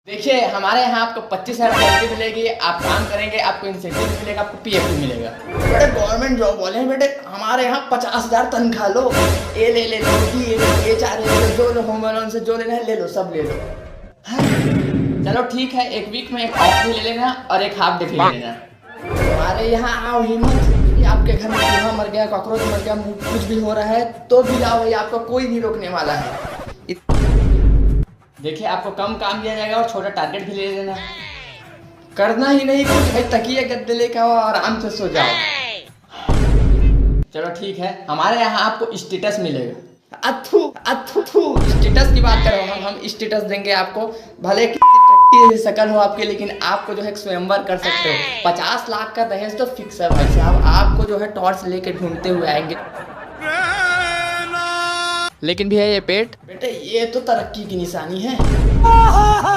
देखिए हमारे यहाँ आपको 25,000 सैलरी मिलेगी, आप काम करेंगे, आपको इंसेंटिव मिलेगा, आपको पीएफ भी मिलेगा। बेटे गवर्नमेंट जॉब वाले हैं बेटे, हमारे यहाँ 50,000 तनख्वाह लो, ये ले लो, ये चार ले लो, जो लो होम लोन से जो लेना है ले लो, सब ले लो। हाँ? चलो ठीक है, एक वीक में एक ऑफ भी ले लेना और एक हाफ डे भी ले लेना। हमारे यहाँ आओ ही मत, आपके घर में चूहा मर गया, कॉकरोच मर गया, कुछ भी हो रहा है तो भी जाओ भाई, आपको कोई नहीं रोकने वाला है। देखिए आपको कम काम दिया जाएगा और छोटा टारगेट भी ले लेना। करना ही नहीं कुछ भाई, तकिए गद्दे लेकर आओ, आराम से सो जाओ। चलो ठीक है, हमारे यहाँ आपको स्टेटस मिलेगा। अथू अथू थू, स्टेटस की बात करो, हम स्टेटस देंगे आपको, भले की शकल हो आपके, लेकिन आपको जो है स्वयंवर कर सकते हो। 50 लाख का दहेज तो फिक्स है भाई साहब, आपको जो है टॉर्च लेके ढूंढते हुए आएंगे। लेकिन भैया ये पेट, बेटे ये तो तरक्की की निशानी है।